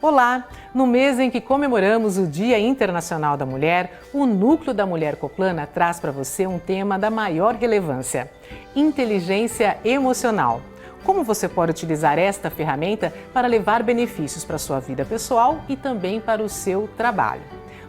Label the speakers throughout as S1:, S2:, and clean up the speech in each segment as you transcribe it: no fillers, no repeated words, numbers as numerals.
S1: Olá! No mês em que comemoramos o Dia Internacional da Mulher, o Núcleo da Mulher Coplana traz para você um tema da maior relevância: inteligência emocional. Como você pode utilizar esta ferramenta para levar benefícios para a sua vida pessoal e também para o seu trabalho?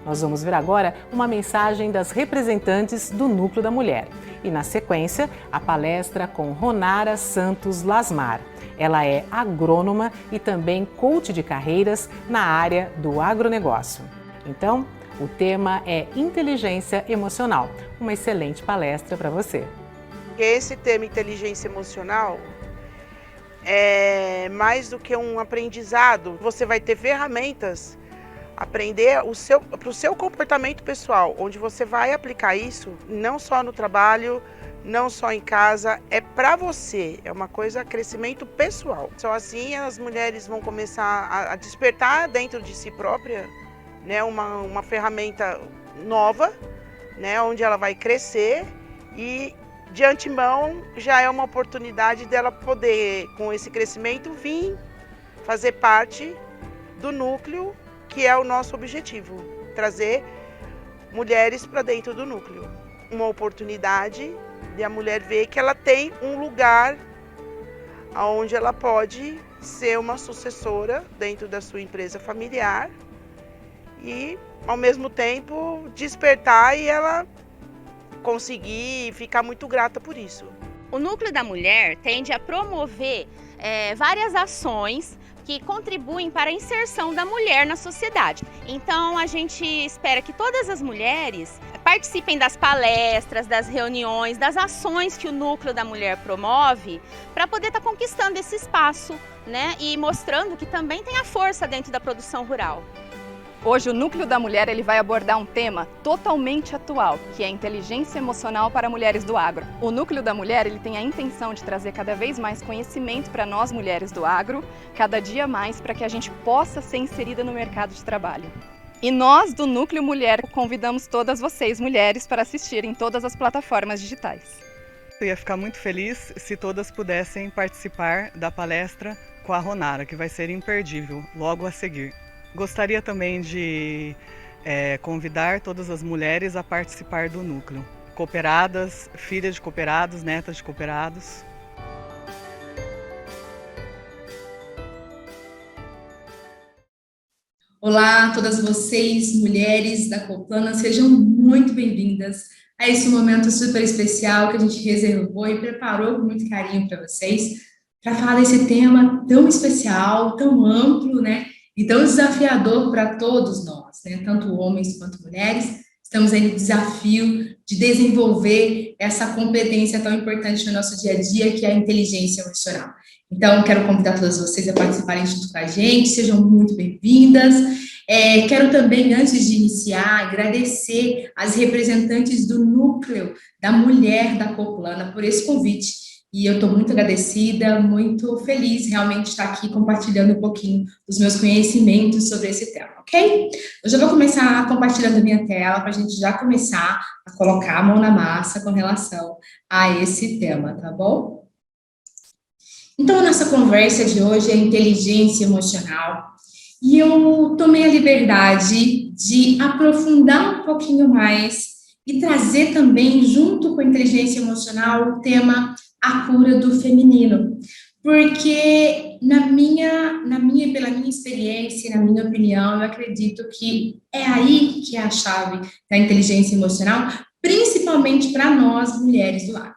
S1: Nós vamos ver agora uma mensagem das representantes do Núcleo da Mulher e, na sequência, a palestra com Ronara Santos Lasmar. Ela é agrônoma e também coach de carreiras na área do agronegócio. Então, o tema é inteligência emocional. Uma excelente palestra para você.
S2: Esse tema inteligência emocional é mais do que um aprendizado. Você vai ter ferramentas aprender para o seu comportamento pessoal, onde você vai aplicar isso não só no trabalho, não só em casa, é para você, é uma coisa, crescimento pessoal. Só assim as mulheres vão começar a despertar dentro de si própria, né, uma ferramenta nova, né, onde ela vai crescer e de antemão já é uma oportunidade dela poder, com esse crescimento, vir fazer parte do núcleo, que é o nosso objetivo, trazer mulheres para dentro do núcleo. Uma oportunidade de a mulher ver que ela tem um lugar onde ela pode ser uma sucessora dentro da sua empresa familiar e, ao mesmo tempo, despertar e ela conseguir ficar muito grata por isso.
S3: O Núcleo da Mulher tende a promover várias ações que contribuem para a inserção da mulher na sociedade. Então, a gente espera que todas as mulheres participem das palestras, das reuniões, das ações que o Núcleo da Mulher promove para poder estar conquistando esse espaço, né? E mostrando que também tem a força dentro da produção rural.
S4: Hoje o Núcleo da Mulher vai abordar um tema totalmente atual, que é a inteligência emocional para mulheres do agro. O Núcleo da Mulher tem a intenção de trazer cada vez mais conhecimento para nós mulheres do agro, cada dia mais, para que a gente possa ser inserida no mercado de trabalho. E nós do Núcleo Mulher convidamos todas vocês, mulheres, para assistirem em todas as plataformas digitais.
S5: Eu ia ficar muito feliz se todas pudessem participar da palestra com a Ronara, que vai ser imperdível logo a seguir. Gostaria também de convidar todas as mulheres a participar do núcleo. Cooperadas, filhas de cooperados, netas de cooperados.
S6: Olá a todas vocês, mulheres da Coplana, sejam muito bem-vindas a esse momento super especial que a gente reservou e preparou com muito carinho para vocês, para falar desse tema tão especial, tão amplo, né? E tão desafiador para todos nós, né? Tanto homens quanto mulheres. Estamos aí no desafio de desenvolver essa competência tão importante no nosso dia a dia, que é a inteligência emocional. Então, quero convidar todas vocês a participarem junto com a gente, sejam muito bem-vindas. Quero também, antes de iniciar, agradecer às representantes do Núcleo da Mulher da Coplana por esse convite. E eu estou muito agradecida, muito feliz realmente de estar aqui compartilhando um pouquinho dos meus conhecimentos sobre esse tema, ok? Eu já vou começar compartilhando a minha tela para a gente já começar a colocar a mão na massa com relação a esse tema, tá bom? Então, a nossa conversa de hoje é inteligência emocional e eu tomei a liberdade de aprofundar um pouquinho mais e trazer também, junto com a inteligência emocional, o tema a cura do feminino, porque pela minha experiência, na minha opinião, eu acredito que é aí que é a chave da inteligência emocional, principalmente para nós, mulheres do agro.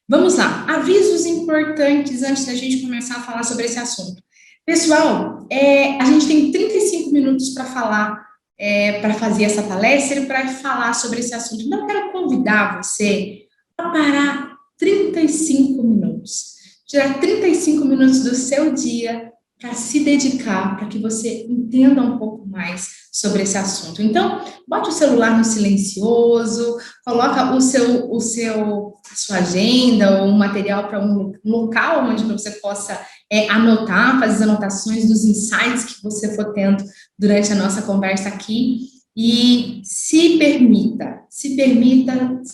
S6: Vamos lá, avisos importantes antes da gente começar a falar sobre esse assunto. Pessoal, a gente tem 35 minutos para falar, para fazer essa palestra e para falar sobre esse assunto. Então, eu quero convidar você a parar 35 minutos, tirar 35 minutos do seu dia para se dedicar, para que você entenda um pouco mais sobre esse assunto. Então, bote o celular no silencioso, coloca a sua agenda ou um material para um local onde você possa anotar, fazer as anotações dos insights que você for tendo durante a nossa conversa aqui e se permita se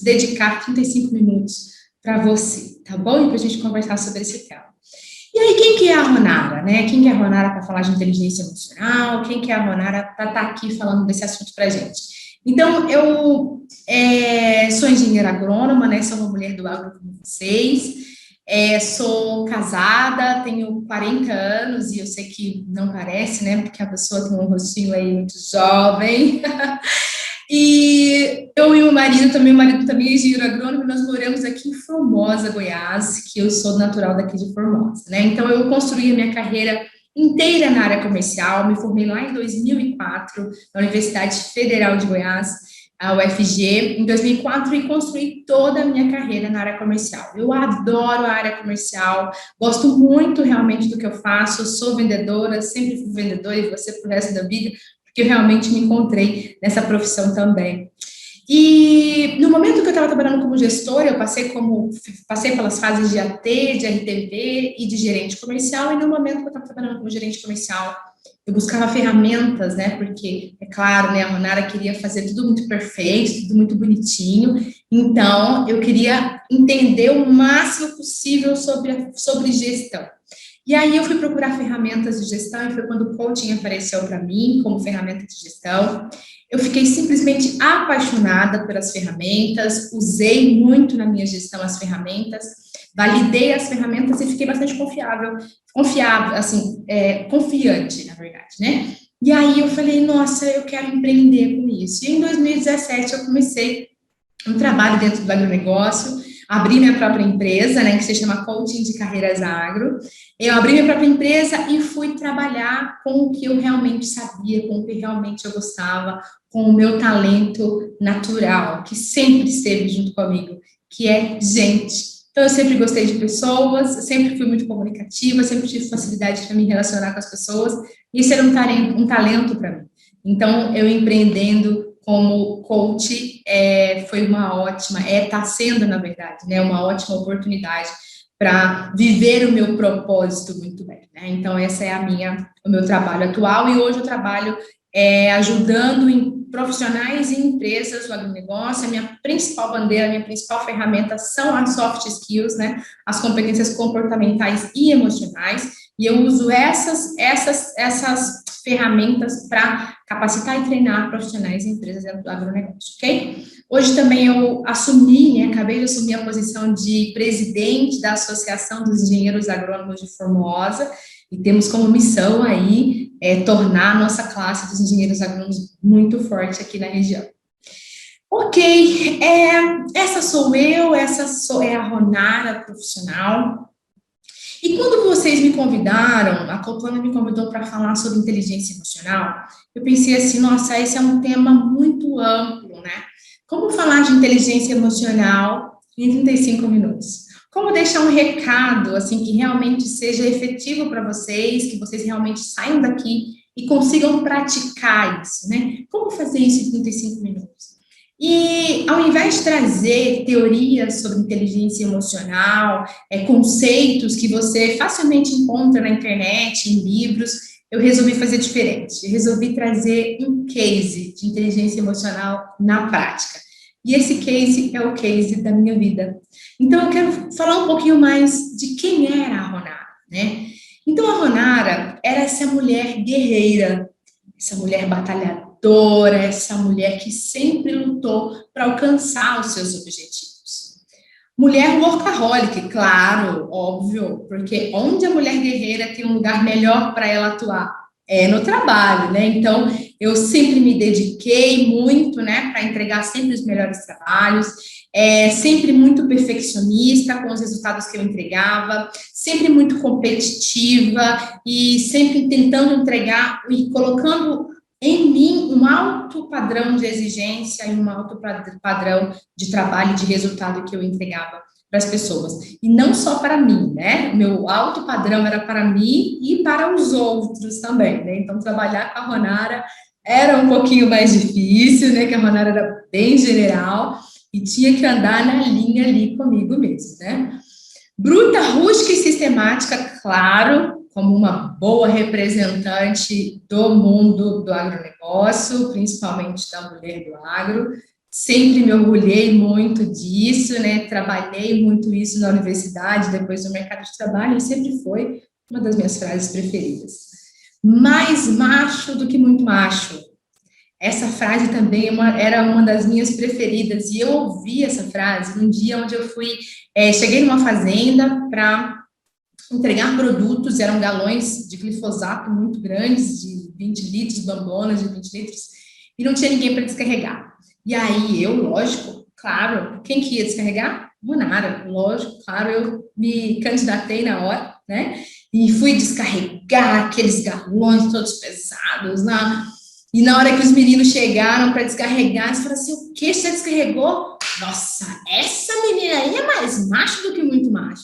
S6: dedicar 35 minutos para você, tá bom? E para a gente conversar sobre esse tema. E aí, quem que é a Ronara, né? Quem que é a Ronara para falar de inteligência emocional? Quem que é a Ronara para estar aqui falando desse assunto para a gente? Então, eu sou engenheira agrônoma, né? Sou uma mulher do agro como vocês. Sou casada, tenho 40 anos e eu sei que não parece, né? Porque a pessoa tem um rostinho aí muito jovem. E eu e o marido também é engenheiro agrônomo, nós moramos aqui em Formosa, Goiás, que eu sou natural daqui de Formosa, né? Então, eu construí a minha carreira inteira na área comercial, me formei lá em 2004, na Universidade Federal de Goiás, a UFG, em 2004, e construí toda a minha carreira na área comercial. Eu adoro a área comercial, gosto muito realmente do que eu faço, sou vendedora, sempre fui vendedora e vou ser pro resto da vida, porque eu realmente me encontrei nessa profissão também. E no momento que eu estava trabalhando como gestora, eu passei pelas fases de AT, de RTV e de gerente comercial, e no momento que eu estava trabalhando como gerente comercial, eu buscava ferramentas, né, porque, é claro, né, a Ronara queria fazer tudo muito perfeito, tudo muito bonitinho, então eu queria entender o máximo possível sobre gestão. E aí eu fui procurar ferramentas de gestão e foi quando o coaching apareceu para mim como ferramenta de gestão. Eu fiquei simplesmente apaixonada pelas ferramentas, usei muito na minha gestão as ferramentas, validei as ferramentas e fiquei bastante confiante, na verdade, né? E aí eu falei, nossa, eu quero empreender com isso. E em 2017 eu comecei um trabalho dentro do agronegócio, abri minha própria empresa, né, que se chama Coaching de Carreiras Agro. Eu abri minha própria empresa e fui trabalhar com o que eu realmente sabia, com o que realmente eu gostava, com o meu talento natural, que sempre esteve junto comigo, que é gente. Então, eu sempre gostei de pessoas, sempre fui muito comunicativa, sempre tive facilidade para me relacionar com as pessoas, e isso era um talento para mim. Então, eu empreendendo como coach foi uma ótima, está sendo, na verdade, né, uma ótima oportunidade para viver o meu propósito muito bem, né? Então, esse é o meu trabalho atual, e hoje eu trabalho ajudando profissionais e empresas do agronegócio. A minha principal bandeira, a minha principal ferramenta são as soft skills, né? As competências comportamentais e emocionais, e eu uso essas ferramentas para capacitar e treinar profissionais e empresas dentro do agronegócio, ok? Hoje também eu acabei de assumir a posição de presidente da Associação dos Engenheiros Agrônomos de Formosa, e temos como missão aí tornar a nossa classe dos engenheiros agrônomos muito forte aqui na região. Ok, essa sou eu, é a Ronara profissional. E quando vocês me convidaram, a Coplana me convidou para falar sobre inteligência emocional, eu pensei assim, nossa, esse é um tema muito amplo, né? Como falar de inteligência emocional em 35 minutos? Como deixar um recado, assim, que realmente seja efetivo para vocês, que vocês realmente saiam daqui e consigam praticar isso, né? Como fazer isso em 35 minutos? E ao invés de trazer teorias sobre inteligência emocional, conceitos que você facilmente encontra na internet, em livros, eu resolvi fazer diferente. Eu resolvi trazer um case de inteligência emocional na prática. E esse case é o case da minha vida. Então, eu quero falar um pouquinho mais de quem era a Ronara, né? Então, a Ronara era essa mulher guerreira, essa mulher batalhadora, essa mulher que sempre lutou para alcançar os seus objetivos. Mulher workaholic, claro, óbvio, porque onde a mulher guerreira tem um lugar melhor para ela atuar? É no trabalho, né? Então, eu sempre me dediquei muito, né, para entregar sempre os melhores trabalhos, sempre muito perfeccionista com os resultados que eu entregava, sempre muito competitiva e sempre tentando entregar e colocando em mim um alto padrão de exigência e um alto padrão de trabalho e de resultado que eu entregava para as pessoas. E não só para mim, né? O meu alto padrão era para mim e para os outros também, né? Então, trabalhar com a Ronara era um pouquinho mais difícil, né? Que a Ronara era bem general e tinha que andar na linha ali comigo mesmo, né? Bruta, rústica e sistemática, claro, como uma boa representante do mundo do agronegócio, principalmente da mulher do agro. Sempre me orgulhei muito disso, né? Trabalhei muito isso na universidade, depois no mercado de trabalho, e sempre foi uma das minhas frases preferidas. Mais macho do que muito macho. Essa frase também era uma das minhas preferidas, e eu ouvi essa frase num dia onde eu cheguei numa fazenda para entregar produtos, eram galões de glifosato muito grandes, de 20 litros, bambonas de 20 litros, e não tinha ninguém para descarregar. E aí eu, lógico, claro, quem que ia descarregar? Ronara, lógico, claro, eu me candidatei na hora, né? E fui descarregar aqueles galões todos pesados, né? E na hora que os meninos chegaram para descarregar, eles falaram assim, o que você descarregou? Nossa, essa menina aí é mais macho do que muito macho.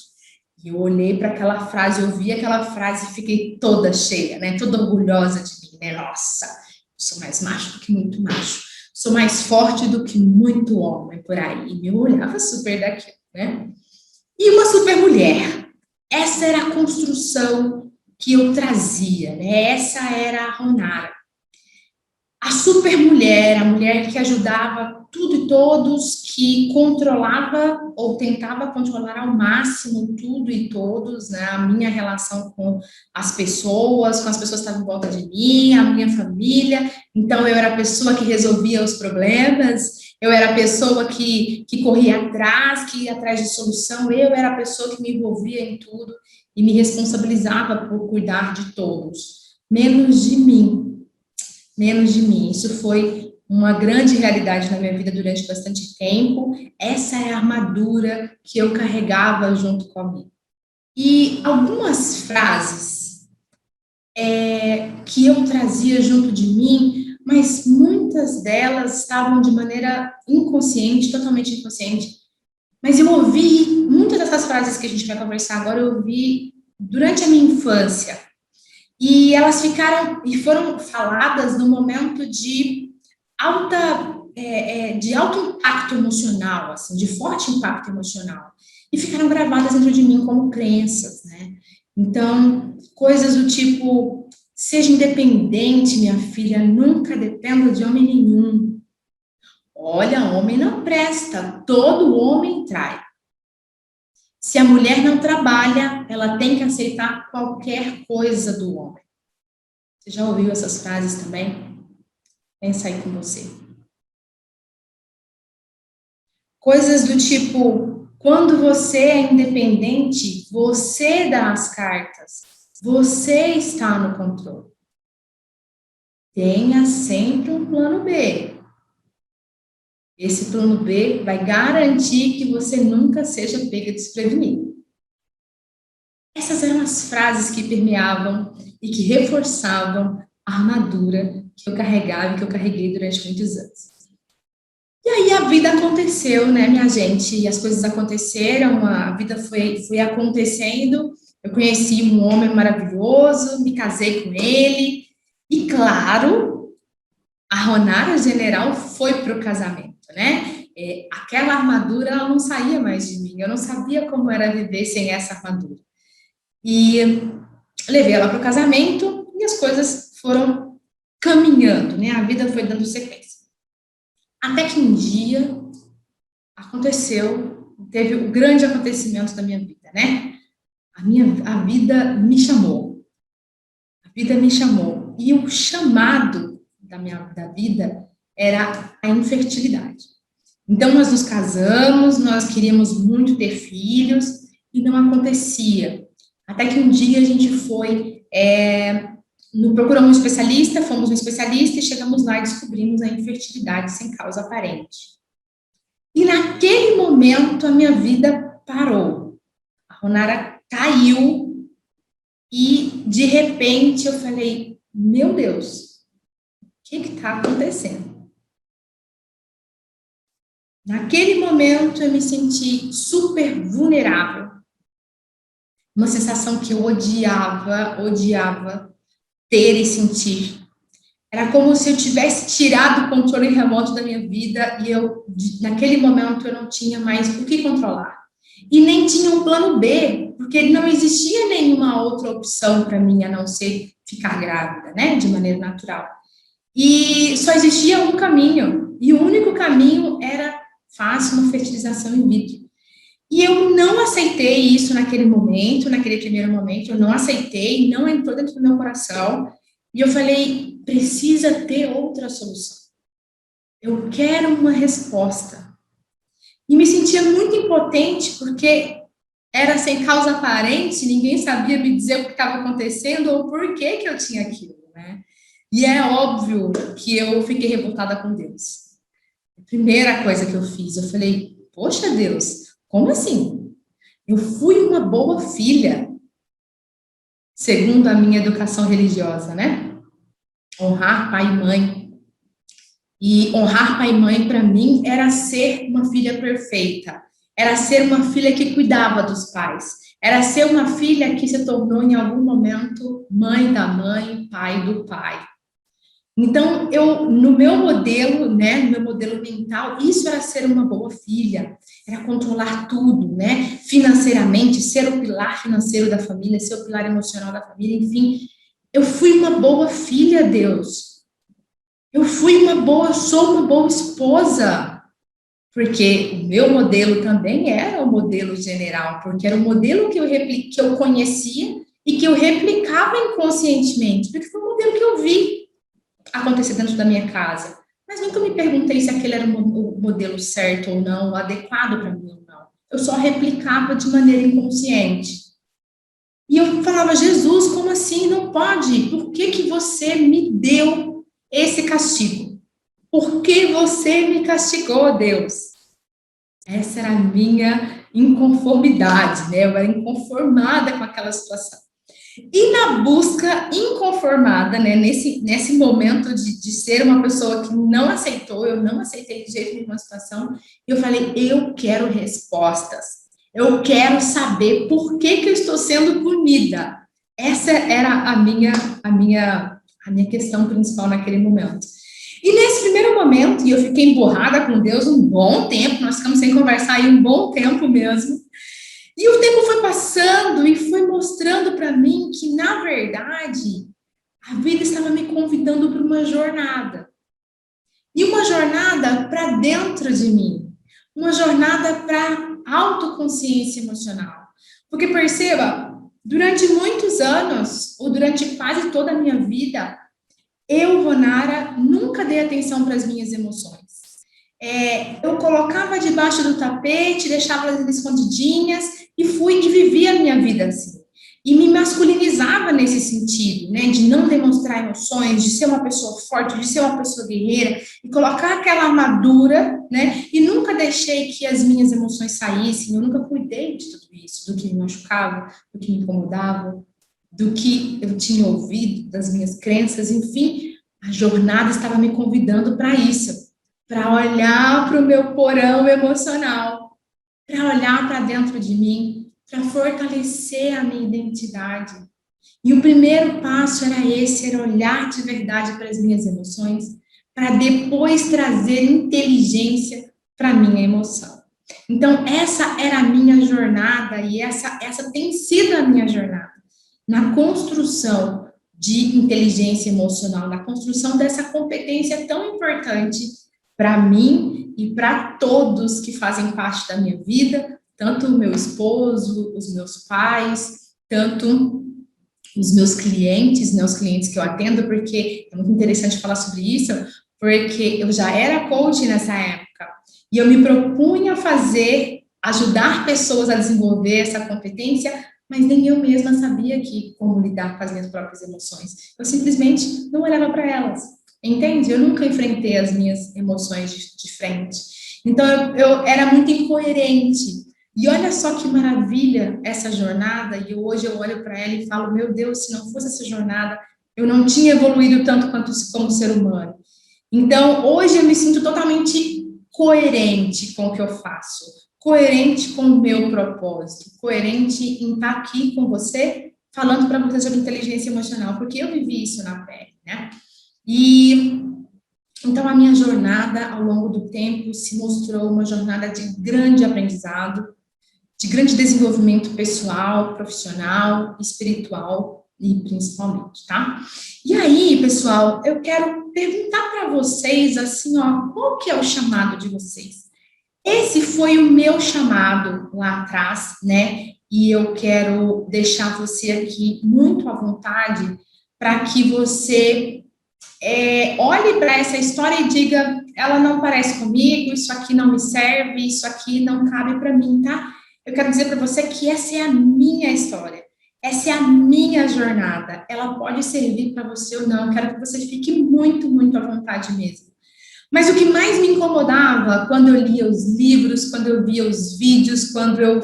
S6: E eu olhei para aquela frase, eu vi aquela frase e fiquei toda cheia, né? Toda orgulhosa de mim, né? Nossa, eu sou mais macho do que muito macho. Sou mais forte do que muito homem por aí. E eu olhava super daquilo, né? E uma super mulher. Essa era a construção que eu trazia, né? Essa era a Ronara. A super mulher, a mulher que ajudava tudo e todos, que controlava ou tentava controlar ao máximo tudo e todos, né? A minha relação com as pessoas que estavam em volta de mim, a minha família. Então, eu era a pessoa que resolvia os problemas, eu era a pessoa que corria atrás, que ia atrás de solução, eu era a pessoa que me envolvia em tudo e me responsabilizava por cuidar de todos, menos de mim. Menos de mim. Isso foi uma grande realidade na minha vida durante bastante tempo. Essa é a armadura que eu carregava junto comigo. E algumas frases que eu trazia junto de mim, mas muitas delas estavam de maneira inconsciente, totalmente inconsciente. Mas eu ouvi, muitas dessas frases que a gente vai conversar agora, eu ouvi durante a minha infância. E elas foram faladas no momento de alto impacto emocional, assim, de forte impacto emocional. E ficaram gravadas dentro de mim como crenças, né? Então, coisas do tipo, seja independente, minha filha, nunca dependa de homem nenhum. Olha, homem não presta, todo homem trai. Se a mulher não trabalha, ela tem que aceitar qualquer coisa do homem. Você já ouviu essas frases também? Pensa aí com você. Coisas do tipo, quando você é independente, você dá as cartas, você está no controle. Tenha sempre um plano B. Esse plano B vai garantir que você nunca seja pega desprevenido. Essas eram as frases que permeavam e que reforçavam a armadura que eu carregava e que eu carreguei durante muitos anos. E aí a vida aconteceu, né, minha gente? E as coisas aconteceram, a vida foi acontecendo. Eu conheci um homem maravilhoso, me casei com ele. E, claro, a Ronara General foi para o casamento, né? Aquela armadura, ela não saía mais de mim. Eu não sabia como era viver sem essa armadura. E levei ela para o casamento e as coisas foram caminhando, né? A vida foi dando sequência. Até que um dia teve o grande acontecimento da minha vida, né? A vida me chamou. A vida me chamou. E o chamado da vida era a infertilidade. Então, nós nos casamos, nós queríamos muito ter filhos e não acontecia. Até que um dia a gente procuramos um especialista, fomos um especialista e chegamos lá e descobrimos a infertilidade sem causa aparente. E naquele momento a minha vida parou. A Ronara caiu e de repente eu falei, meu Deus, o que está acontecendo? Naquele momento eu me senti super vulnerável. Uma sensação que eu odiava ter e sentir. Era como se eu tivesse tirado o controle remoto da minha vida e naquele momento eu não tinha mais o que controlar. E nem tinha um plano B, porque não existia nenhuma outra opção para mim a não ser ficar grávida, né, de maneira natural. E só existia um caminho, E o único caminho era faça uma fertilização in vitro. E eu não aceitei isso naquele momento, naquele primeiro momento, eu não aceitei, não entrou dentro do meu coração. E eu falei, precisa ter outra solução. Eu quero uma resposta. E me sentia muito impotente, porque era sem causa aparente, ninguém sabia me dizer o que estava acontecendo ou por que eu tinha aquilo, né? E é óbvio que eu fiquei revoltada com Deus. A primeira coisa que eu fiz, eu falei, poxa Deus, como assim? Eu fui uma boa filha, segundo a minha educação religiosa, né? Honrar pai e mãe. E honrar pai e mãe, para mim, era ser uma filha perfeita. Era ser uma filha que cuidava dos pais. Era ser uma filha que se tornou, em algum momento, mãe da mãe, pai do pai. Então, no meu modelo, né, no meu modelo mental, isso era ser uma boa filha. Era controlar tudo, né? Financeiramente, ser o pilar financeiro da família, ser o pilar emocional da família, enfim. Eu fui uma boa filha, Deus. Sou uma boa esposa. Porque o meu modelo também era o modelo general, porque era o modelo que eu conhecia e que eu replicava inconscientemente, porque foi o modelo que eu vi acontecer dentro da minha casa. Mas nunca me perguntei se aquele era o modelo certo ou não, o adequado para mim ou não. Eu só replicava de maneira inconsciente. E eu falava, Jesus, como assim? Não pode. Por que você me deu esse castigo? Por que você me castigou, Deus? Essa era a minha inconformidade, né? Eu era inconformada com aquela situação. E na busca inconformada, né? Nesse momento de ser uma pessoa que não aceitou, eu não aceitei de jeito nenhum a situação, eu falei, eu quero respostas. Eu quero saber por que eu estou sendo punida. Essa era a minha questão principal naquele momento. E nesse primeiro momento, e eu fiquei emburrada com Deus um bom tempo, nós ficamos sem conversar aí um bom tempo mesmo, e o tempo foi passando e foi mostrando para mim que, na verdade, a vida estava me convidando para uma jornada. E uma jornada para dentro de mim, uma jornada para autoconsciência emocional. Porque perceba, durante muitos anos, ou durante quase toda a minha vida, eu, Ronara, nunca dei atenção para as minhas emoções. Eu colocava debaixo do tapete, deixava elas escondidinhas e vivia a minha vida assim. E me masculinizava nesse sentido, né, de não demonstrar emoções, de ser uma pessoa forte, de ser uma pessoa guerreira, e colocar aquela armadura, né, e nunca deixei que as minhas emoções saíssem, eu nunca cuidei de tudo isso, do que me machucava, do que me incomodava, do que eu tinha ouvido, das minhas crenças, enfim, a jornada estava me convidando para isso, para olhar para o meu porão emocional, para olhar para dentro de mim, para fortalecer a minha identidade. E o primeiro passo era esse, era olhar de verdade para as minhas emoções, para depois trazer inteligência para a minha emoção. Então, essa era a minha jornada e essa tem sido a minha jornada. Na construção de inteligência emocional, na construção dessa competência tão importante para mim e para todos que fazem parte da minha vida, tanto o meu esposo, os meus pais, tanto os meus clientes, né, os clientes que eu atendo, porque é muito interessante falar sobre isso, porque eu já era coach nessa época, e eu me propunha ajudar pessoas a desenvolver essa competência, mas nem eu mesma sabia como lidar com as minhas próprias emoções. Eu simplesmente não olhava para elas, entende? Eu nunca enfrentei as minhas emoções de frente. Então, eu era muito incoerente. E olha só que maravilha essa jornada, e hoje eu olho para ela e falo, meu Deus, se não fosse essa jornada, eu não tinha evoluído tanto como ser humano. Então, hoje eu me sinto totalmente coerente com o que eu faço, coerente com o meu propósito, coerente em estar aqui com você, falando para você sobre inteligência emocional, porque eu vivi isso na pele, né? E então a minha jornada ao longo do tempo se mostrou uma jornada de grande aprendizado, de grande desenvolvimento pessoal, profissional, espiritual. e principalmente, tá? E aí, pessoal, eu quero perguntar para vocês, assim, ó, qual que é o chamado de vocês? Esse foi o meu chamado lá atrás, né? E eu quero deixar você aqui muito à vontade para que você olhe para essa história e diga, ela não parece comigo, isso aqui não me serve, isso aqui não cabe para mim, tá? Eu quero dizer para você que essa é a minha história, essa é a minha jornada, ela pode servir para você ou não, eu quero que você fique muito, muito à vontade mesmo. Mas o que mais me incomodava quando eu lia os livros, quando eu via os vídeos, quando eu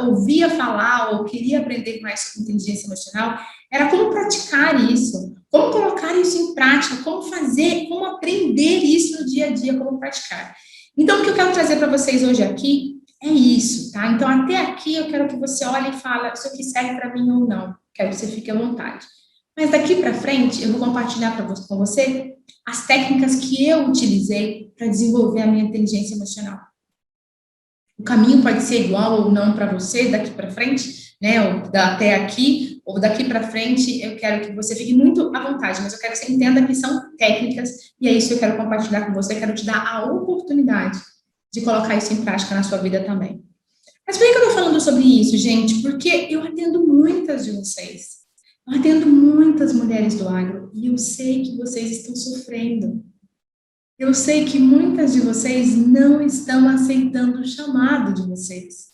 S6: ouvia falar ou queria aprender mais sobre inteligência emocional, era como praticar isso, como colocar isso em prática, como fazer, como aprender isso no dia a dia, como praticar. Então, o que eu quero trazer para vocês hoje aqui é isso, tá? Então, até aqui eu quero que você olhe e fale se isso aqui serve para mim ou não. Quero que você fique à vontade. Mas daqui para frente, eu vou compartilhar com você as técnicas que eu utilizei para desenvolver a minha inteligência emocional. O caminho pode ser igual ou não para você daqui para frente, né? Ou até aqui, ou daqui para frente, eu quero que você fique muito à vontade, mas eu quero que você entenda que são técnicas, e é isso que eu quero compartilhar com você, eu quero te dar a oportunidade de colocar isso em prática na sua vida também. Mas por que eu estou falando sobre isso, gente? Porque eu atendo muitas de vocês. Eu atendo muitas mulheres do agro e eu sei que vocês estão sofrendo. Eu sei que muitas de vocês não estão aceitando o chamado de vocês.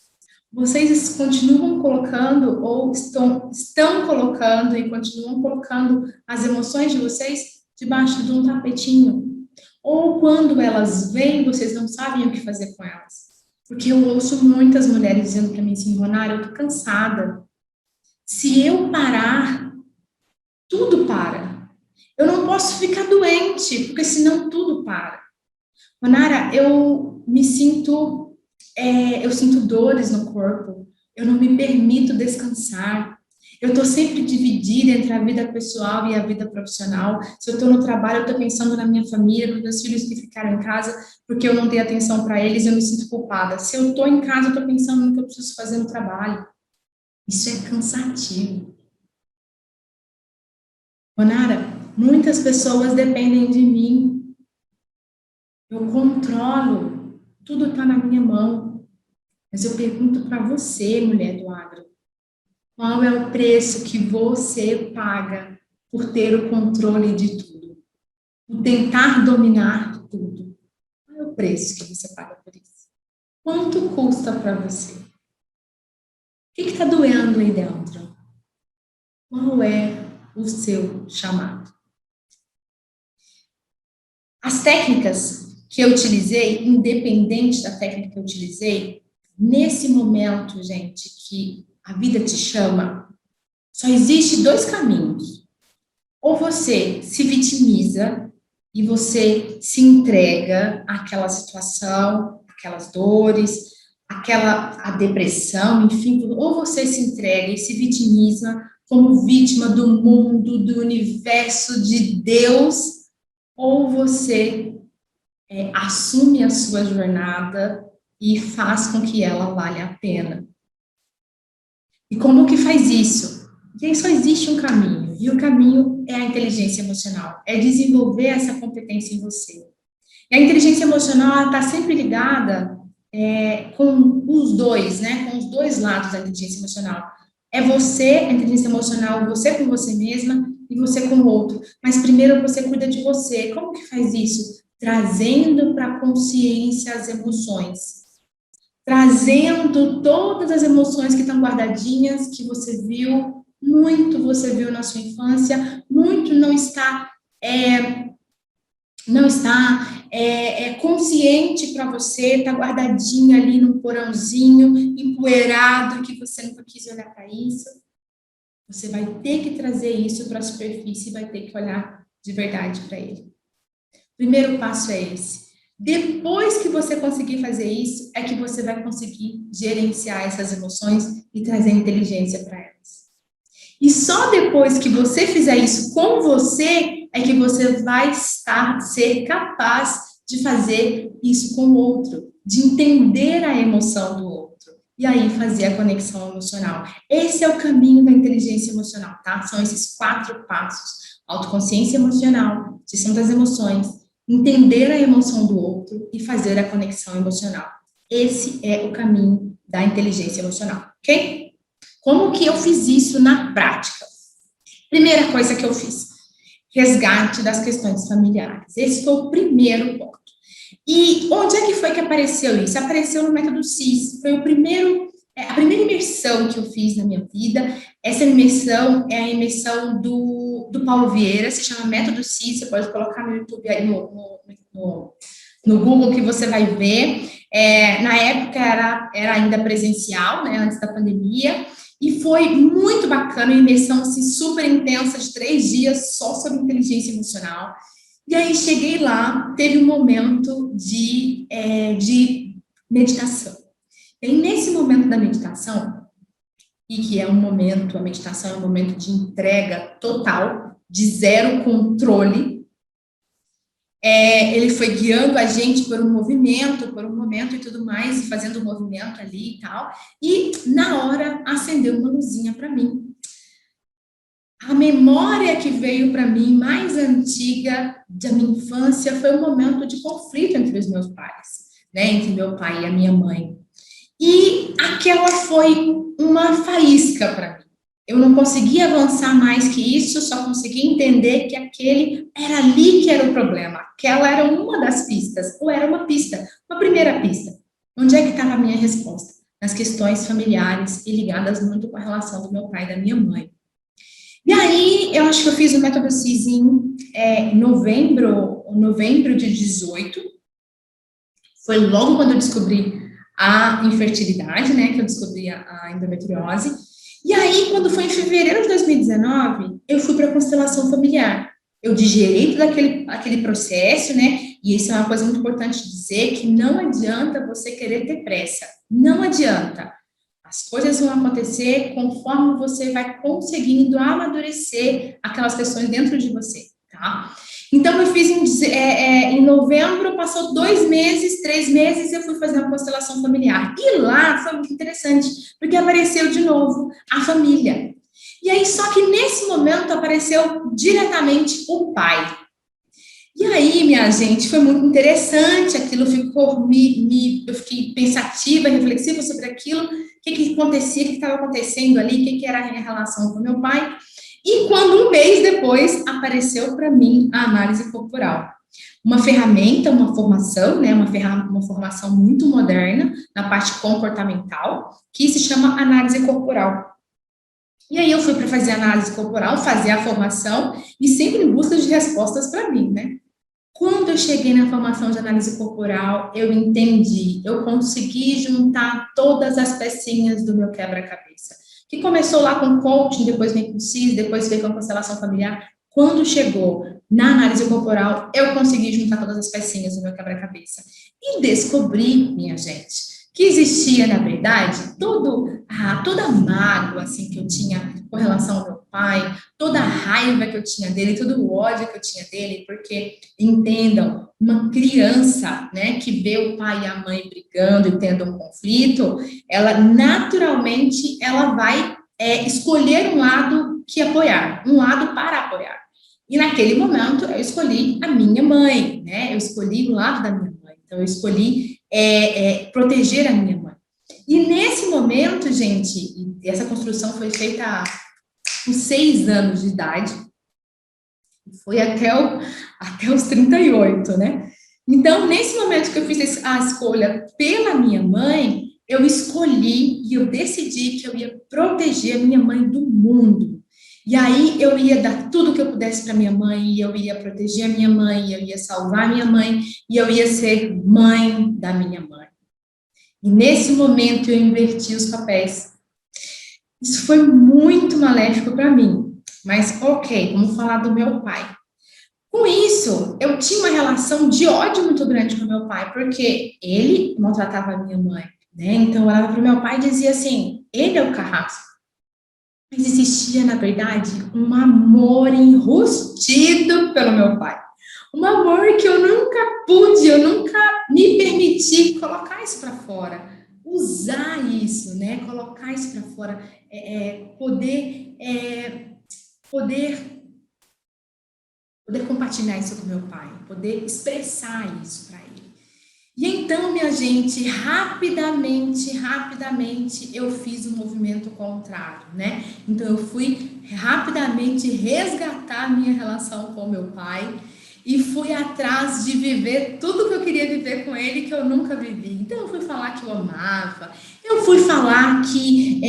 S6: Vocês continuam colocando ou estão colocando e continuam colocando as emoções de vocês debaixo de um tapetinho. Ou quando elas vêm, vocês não sabem o que fazer com elas. Porque eu ouço muitas mulheres dizendo para mim assim, Ronara, eu tô cansada. Se eu parar, tudo para. Eu não posso ficar doente, porque senão tudo para. Ronara, eu sinto dores no corpo, eu não me permito descansar. Eu estou sempre dividida entre a vida pessoal e a vida profissional. Se eu estou no trabalho, eu estou pensando na minha família, nos meus filhos que ficaram em casa, porque eu não dei atenção para eles, eu me sinto culpada. Se eu estou em casa, eu estou pensando no que eu preciso fazer no trabalho. Isso é cansativo. Ronara, muitas pessoas dependem de mim. Eu controlo, tudo está na minha mão. Mas eu pergunto para você, mulher do agro, qual é o preço que você paga por ter o controle de tudo? Por tentar dominar tudo? Qual é o preço que você paga por isso? Quanto custa para você? O que está doendo aí dentro? Qual é o seu chamado? As técnicas que eu utilizei, independente da técnica que eu utilizei, nesse momento, gente, que a vida te chama, só existe dois caminhos. Ou você se vitimiza e você se entrega àquela situação, aquelas dores, a depressão, enfim, ou você se entrega e se vitimiza como vítima do mundo, do universo, de Deus, ou você assume a sua jornada e faz com que ela valha a pena. E como que faz isso? Porque só existe um caminho, e o caminho é a inteligência emocional, é desenvolver essa competência em você. E a inteligência emocional está sempre ligada com os dois, né? Com os dois lados da inteligência emocional. É você, a inteligência emocional, você com você mesma e você com o outro. Mas primeiro você cuida de você. Como que faz isso? Trazendo para a consciência as emoções. Trazendo todas as emoções que estão guardadinhas, que você viu, muito você viu na sua infância, muito não está consciente para você, está guardadinho ali num porãozinho, empoeirado, que você nunca quis olhar para isso. Você vai ter que trazer isso para a superfície e vai ter que olhar de verdade para ele. O primeiro passo é esse. Depois que você conseguir fazer isso, é que você vai conseguir gerenciar essas emoções e trazer inteligência para elas. E só depois que você fizer isso com você, é que você vai ser capaz de fazer isso com o outro, de entender a emoção do outro. e aí fazer a conexão emocional. Esse é o caminho da inteligência emocional, tá? São esses 4 passos: autoconsciência emocional, gestão das emoções, entender a emoção do outro e fazer a conexão emocional. Esse é o caminho da inteligência emocional, ok? Como que eu fiz isso na prática? Primeira coisa que eu fiz: resgate das questões familiares. Esse foi o primeiro ponto. E onde é que foi que apareceu isso? Apareceu no método CIS. Foi a primeira imersão que eu fiz na minha vida. Essa imersão é a imersão do Paulo Vieira, se chama Método CIS. Você pode colocar no YouTube, aí no Google, que você vai ver. Na época era ainda presencial, né, antes da pandemia. E foi muito bacana, uma imersão assim, super intensa, de 3 dias, só sobre inteligência emocional. E aí cheguei lá, teve um momento de meditação. E aí, nesse momento da meditação, e que é um momento, a meditação é um momento de entrega total, de zero controle, ele foi guiando a gente por um momento e tudo mais, e fazendo um movimento ali e tal, e na hora acendeu uma luzinha para mim. A memória que veio para mim, mais antiga da minha infância, foi um momento de conflito entre os meus pais, né, entre meu pai e a minha mãe. E aquela foi uma faísca para mim. Eu não conseguia avançar mais que isso, só consegui entender que aquele era ali que era o problema. Aquela era uma das pistas, ou era uma pista, uma primeira pista. Onde é que estava a minha resposta? Nas questões familiares e ligadas muito com a relação do meu pai e da minha mãe. E aí, eu acho que eu fiz o método CIS em novembro de 18. Foi logo quando eu descobri a infertilidade, né, que eu descobri a endometriose. E aí, quando foi em fevereiro de 2019, eu fui para a constelação familiar. Eu digerei todo aquele processo, né, e isso é uma coisa muito importante dizer, que não adianta você querer ter pressa. Não adianta. As coisas vão acontecer conforme você vai conseguindo amadurecer aquelas questões dentro de você, tá? Então, eu fiz em novembro, passou 2 meses, 3 meses, eu fui fazer uma constelação familiar. E lá foi muito interessante, porque apareceu de novo a família. E aí, só que nesse momento apareceu diretamente o pai. E aí, minha gente, foi muito interessante, aquilo ficou, eu fiquei pensativa, reflexiva sobre aquilo, o que acontecia, o que estava acontecendo ali, o que era a minha relação com meu pai. E quando 1 mês depois apareceu para mim a análise corporal. Uma ferramenta, uma formação, né, uma formação muito moderna na parte comportamental, que se chama análise corporal. E aí eu fui para fazer a análise corporal, fazer a formação e sempre em busca de respostas para mim, né? Quando eu cheguei na formação de análise corporal, eu entendi, eu consegui juntar todas as pecinhas do meu quebra-cabeça, que começou lá com coaching, depois veio com CIS, depois veio com a constelação familiar. Quando chegou na análise corporal, eu consegui juntar todas as pecinhas do meu quebra-cabeça. E descobri, minha gente, que existia, na verdade, toda a mágoa assim, que eu tinha com relação ao meu pai, toda a raiva que eu tinha dele, todo o ódio que eu tinha dele, porque, entendam, uma criança, né, que vê o pai e a mãe brigando e tendo um conflito, ela naturalmente ela vai escolher um lado que apoiar, um lado para apoiar. E naquele momento eu escolhi a minha mãe, né? Eu escolhi o lado da minha mãe. Então eu escolhi proteger a minha mãe. E nesse momento, gente, essa construção foi feita com 6 anos de idade, foi até os 38, né? Então, nesse momento que eu fiz a escolha pela minha mãe, eu escolhi e eu decidi que eu ia proteger a minha mãe do mundo. E aí eu ia dar tudo que eu pudesse para minha mãe, e eu ia proteger a minha mãe, eu ia salvar a minha mãe, e eu ia ser mãe da minha mãe. E nesse momento eu inverti os papéis. Isso foi muito maléfico para mim, mas ok, vamos falar do meu pai. Com isso, eu tinha uma relação de ódio muito grande com meu pai, porque ele maltratava a minha mãe, né? Então eu olhava para o meu pai e dizia assim, ele é o carrasco. Mas existia, na verdade, um amor enrustido pelo meu pai. Um amor que eu nunca me permiti colocar isso para fora. usar isso, né? Colocar isso para fora, poder compartilhar isso com meu pai, poder expressar isso para ele. E então, minha gente, rapidamente, eu fiz um movimento contrário, né? Então, eu fui rapidamente resgatar minha relação com meu pai e fui atrás de viver tudo que eu queria viver com ele, que eu nunca vivi. Então, eu fui falar que eu amava, eu fui falar que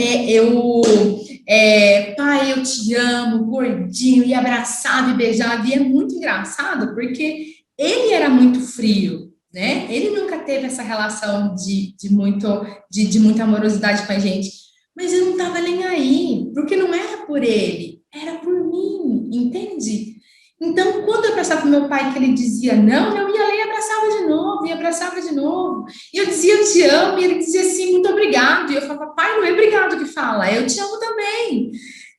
S6: pai, eu te amo, gordinho, e abraçava e beijava, e é muito engraçado, porque ele era muito frio, né? Ele nunca teve essa relação de muita amorosidade com a gente, mas eu não estava nem aí, porque não era por ele, era por mim, entende? Então, quando eu abraçava meu pai, que ele dizia não, eu ia lá e abraçava de novo, e abraçava de novo, e eu dizia eu te amo, e ele dizia assim, muito obrigado, e eu falava, pai, não é obrigado que fala, eu te amo também.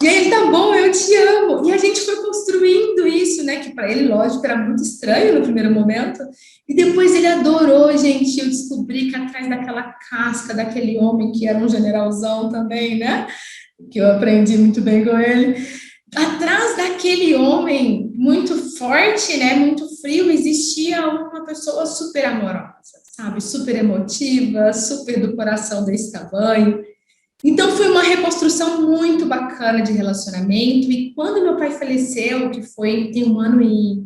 S6: E aí ele, tá bom, eu te amo. E a gente foi construindo isso, né? Que para ele, lógico, era muito estranho no primeiro momento. E depois ele adorou, gente. Eu descobri que atrás daquela casca, daquele homem que era um generalzão também, né? Que eu aprendi muito bem com ele. Atrás daquele homem muito forte, né? Muito frio, existia uma pessoa super amorosa, sabe? Super emotiva, super do coração desse tamanho. Então, foi uma reconstrução muito bacana de relacionamento, e quando meu pai faleceu, que foi tem um ano e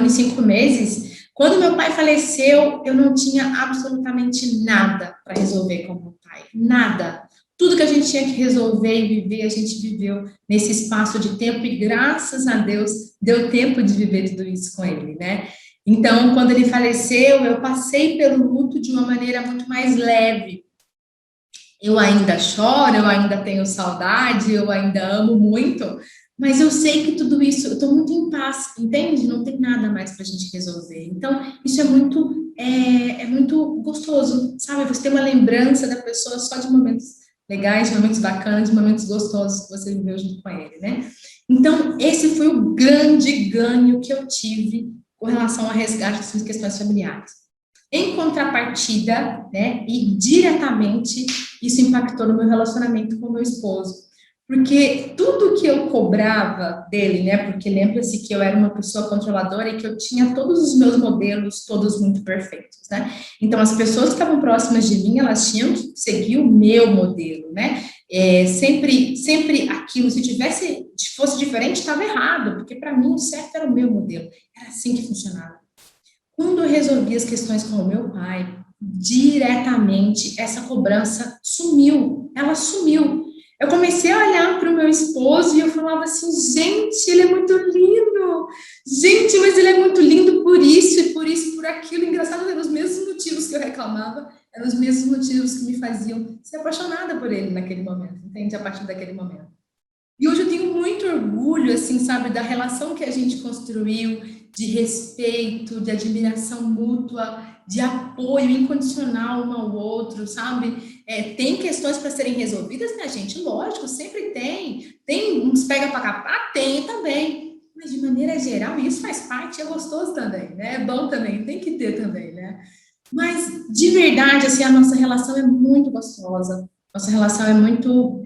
S6: 5 meses, quando meu pai faleceu, eu não tinha absolutamente nada para resolver com meu pai, nada. Tudo que a gente tinha que resolver e viver, a gente viveu nesse espaço de tempo, e graças a Deus, deu tempo de viver tudo isso com ele, né? Então, quando ele faleceu, eu passei pelo luto de uma maneira muito mais leve. Eu ainda choro, eu ainda tenho saudade, eu ainda amo muito, mas eu sei que tudo isso, eu estou muito em paz, entende? Não tem nada mais para a gente resolver. Então, isso é muito gostoso, sabe? Você tem uma lembrança da pessoa só de momentos legais, de momentos bacanas, de momentos gostosos que você viveu junto com ele, né? Então, esse foi o grande ganho que eu tive com relação ao resgate das questões familiares. Em contrapartida, né, e diretamente, isso impactou no meu relacionamento com o meu esposo. Porque tudo que eu cobrava dele, né, porque lembra-se que eu era uma pessoa controladora e que eu tinha todos os meus modelos, todos muito perfeitos, né? Então, as pessoas que estavam próximas de mim, elas tinham que seguir o meu modelo, né? Sempre aquilo, se fosse diferente, estava errado, porque para mim o certo era o meu modelo. Era assim que funcionava. Quando eu resolvi as questões com o meu pai, diretamente, essa cobrança sumiu, ela sumiu. Eu comecei a olhar para o meu esposo e eu falava assim, gente, ele é muito lindo, gente, mas ele é muito lindo por isso, e por aquilo. Engraçado, eram os mesmos motivos que eu reclamava, eram os mesmos motivos que me faziam ser apaixonada por ele naquele momento, entende? A partir daquele momento. E hoje eu tenho muito orgulho, assim, sabe, da relação que a gente construiu, de respeito, de admiração mútua, de apoio incondicional um ao outro, sabe? Tem questões para serem resolvidas, né, gente? Lógico, sempre tem. Tem uns pega para capar? Tem também. Mas, de maneira geral, isso faz parte, é gostoso também, né? É bom também, tem que ter também, né? Mas, de verdade, assim, a nossa relação é muito gostosa. Nossa relação é muito...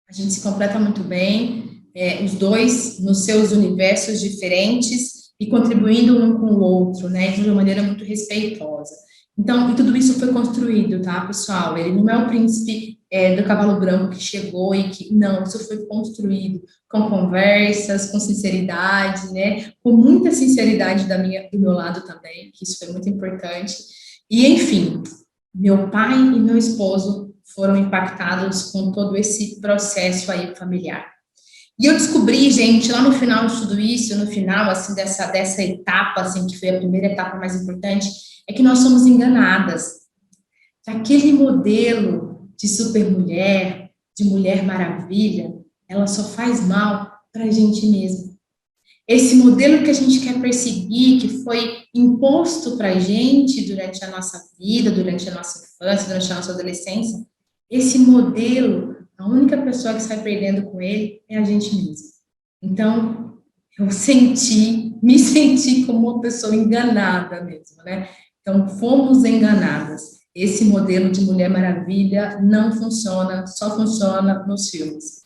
S6: A gente se completa muito bem, os dois nos seus universos diferentes e contribuindo um com o outro, né, de uma maneira muito respeitosa. Então, e tudo isso foi construído, tá, pessoal? Ele não é o príncipe do cavalo branco que chegou e que... Não, isso foi construído com conversas, com sinceridade, né, com muita sinceridade do meu lado também, que isso foi muito importante. E, enfim, meu pai e meu esposo foram impactados com todo esse processo aí familiar. E eu descobri, gente, lá no final de tudo isso, no final, assim, dessa etapa, assim, que foi a primeira etapa mais importante, é que nós somos enganadas. Aquele modelo de supermulher, de mulher maravilha, ela só faz mal para a gente mesma. Esse modelo que a gente quer perseguir, que foi imposto para a gente durante a nossa vida, durante a nossa infância, durante a nossa adolescência, esse modelo, a única pessoa que sai perdendo com ele é a gente mesma. Então, eu me senti como uma pessoa enganada mesmo, né? Então, fomos enganadas. Esse modelo de Mulher Maravilha não funciona, só funciona nos filmes.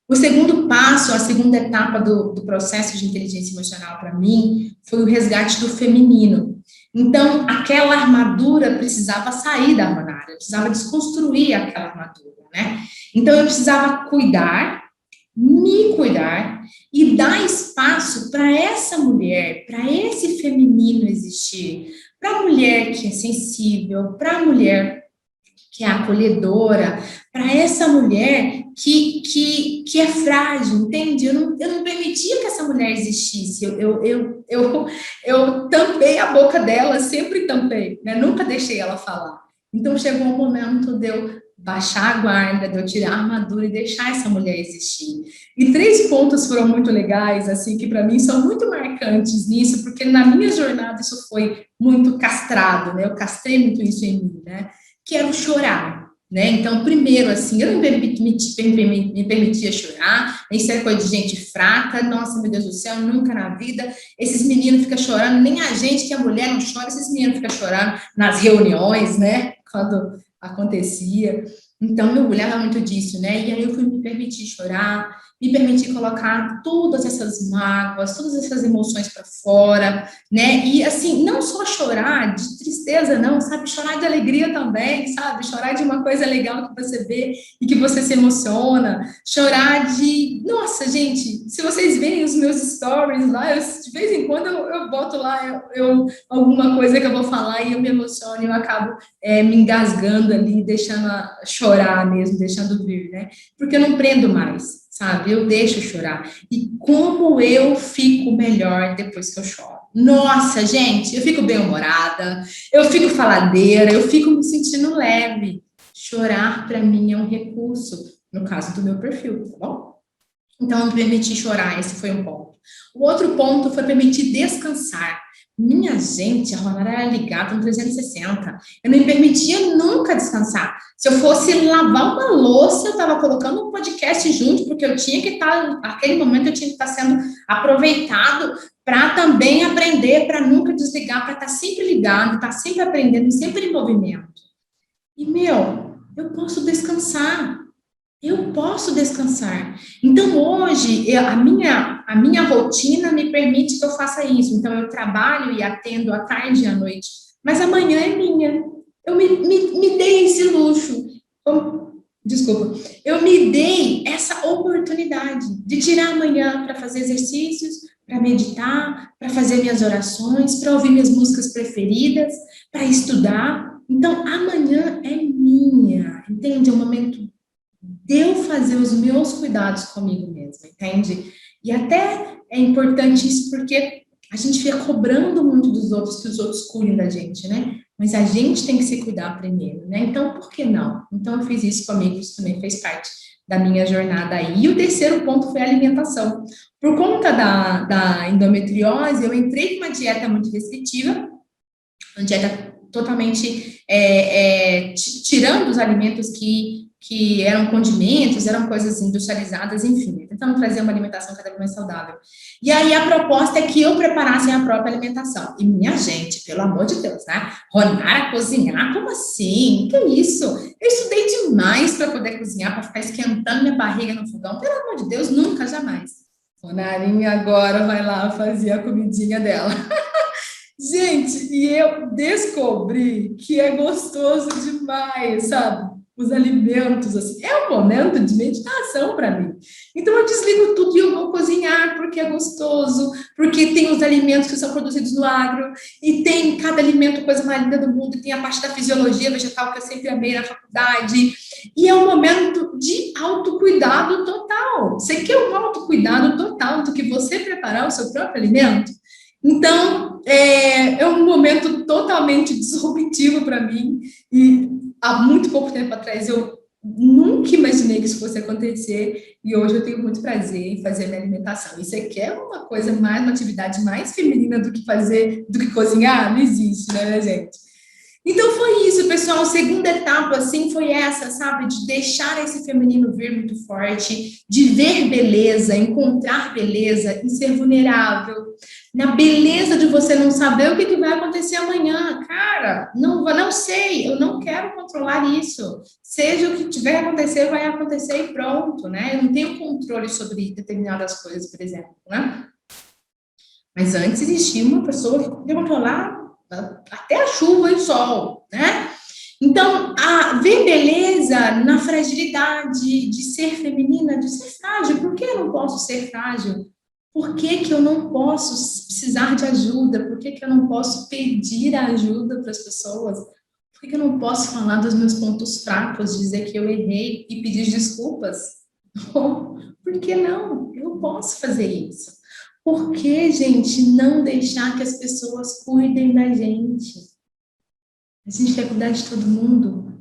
S6: O segundo passo, a segunda etapa do processo de inteligência emocional para mim, foi o resgate do feminino. Então, aquela armadura precisava sair da Ronara, eu precisava desconstruir aquela armadura, né? Então, eu precisava me cuidar e dar espaço para essa mulher, para esse feminino existir, para a mulher que é sensível, para a mulher que é acolhedora, para essa mulher que é frágil, entende? Eu não permitia que essa mulher existisse, eu tampei a boca dela, sempre tampei, né? Nunca deixei ela falar. Então, chegou um momento de eu baixar a guarda, de eu tirar a armadura e deixar essa mulher existir. E 3 pontos foram muito legais, assim, que para mim são muito marcantes nisso, porque na minha jornada isso foi muito castrado, né? Eu castrei muito isso em mim, né? Que era o chorar, né? Então, primeiro, assim, eu não me permitia chorar, nem ser coisa de gente fraca, nossa, meu Deus do céu, nunca na vida, esses meninos ficam chorando, nem a gente, que a mulher não chora, esses meninos ficam chorando nas reuniões, né? Quando acontecia. Então, eu olhava muito disso, né? E aí eu fui me permitir chorar, me permitir colocar todas essas mágoas, todas essas emoções para fora, né? E, assim, não só chorar de tristeza, não, sabe? Chorar de alegria também, sabe? Chorar de uma coisa legal que você vê e que você se emociona. Chorar de... Nossa, gente, se vocês verem os meus stories lá, de vez em quando eu boto lá alguma coisa que eu vou falar e eu me emociono e eu acabo me engasgando ali, deixando chorar mesmo, deixando vir, né? Porque eu não prendo mais, sabe? Eu deixo chorar. E como eu fico melhor depois que eu choro. Nossa, gente, eu fico bem-humorada, eu fico faladeira, eu fico me sentindo leve. Chorar, para mim, é um recurso, no caso do meu perfil, tá bom? Então, me permitir chorar, esse foi um ponto. O outro ponto foi permitir descansar. Minha gente, a Ronara era ligada no 360. Eu não me permitia nunca descansar. Se eu fosse lavar uma louça, eu estava colocando um podcast junto, porque eu tinha que estar, naquele momento, eu tinha que estar sendo aproveitado para também aprender, para nunca desligar, para estar sempre ligado, estar sempre aprendendo, sempre em movimento. E, eu posso descansar. Eu posso descansar. Então, hoje, a minha rotina me permite que eu faça isso. Então, eu trabalho e atendo à tarde e à noite. Mas amanhã é minha. Eu me dei esse luxo. Desculpa. Eu me dei essa oportunidade de tirar amanhã para fazer exercícios, para meditar, para fazer minhas orações, para ouvir minhas músicas preferidas, para estudar. Então, amanhã é minha. Entende? É um momento de eu fazer os meus cuidados comigo mesma, entende? E até é importante isso porque a gente fica cobrando muito dos outros, que os outros cuidem da gente, né? Mas a gente tem que se cuidar primeiro, né? Então, por que não? Então, eu fiz isso comigo, isso também fez parte da minha jornada aí. E o terceiro ponto foi a alimentação. Por conta da endometriose, eu entrei com uma dieta muito restritiva, uma dieta totalmente tirando os alimentos que eram condimentos, eram coisas industrializadas, enfim, tentando trazer uma alimentação cada vez mais saudável. E aí a proposta é que eu preparasse a própria alimentação. E minha gente, pelo amor de Deus, né? Ronara cozinhar? Como assim? Que isso? Eu estudei demais para poder cozinhar, para ficar esquentando minha barriga no fogão. Pelo amor de Deus, nunca, jamais. Ronarinha agora vai lá fazer a comidinha dela. Gente, e eu descobri que é gostoso demais, sabe? Os alimentos, assim, é um momento de meditação para mim. Então, eu desligo tudo e eu vou cozinhar, porque é gostoso, porque tem os alimentos que são produzidos no agro, e tem cada alimento, coisa mais linda do mundo, e tem a parte da fisiologia vegetal, que eu sempre amei na faculdade, e é um momento de autocuidado total. Você quer um autocuidado total do que você preparar o seu próprio alimento? Então, é um momento totalmente disruptivo para mim, e há muito pouco tempo atrás eu nunca imaginei que isso fosse acontecer, e hoje eu tenho muito prazer em fazer a minha alimentação. Isso aqui é uma coisa mais, uma atividade mais feminina do que cozinhar? Não existe, né, gente? Então foi isso, pessoal. A segunda etapa, assim, foi essa, sabe? De deixar esse feminino vir muito forte, de ver beleza, encontrar beleza e ser vulnerável. Na beleza de você não saber o que vai acontecer amanhã. Cara, não sei, eu não quero controlar isso. Seja o que tiver a acontecer, vai acontecer e pronto, né? Eu não tenho controle sobre determinadas coisas, por exemplo, né? Mas antes existia uma pessoa que podia controlar até a chuva e o sol, né? Então, ver beleza na fragilidade, de ser feminina, de ser frágil. Por que eu não posso ser frágil? Por que eu não posso precisar de ajuda? Por que eu não posso pedir ajuda para as pessoas? Por que eu não posso falar dos meus pontos fracos, dizer que eu errei e pedir desculpas? Por que não? Eu posso fazer isso. Por que, gente, não deixar que as pessoas cuidem da gente? A gente quer cuidar de todo mundo.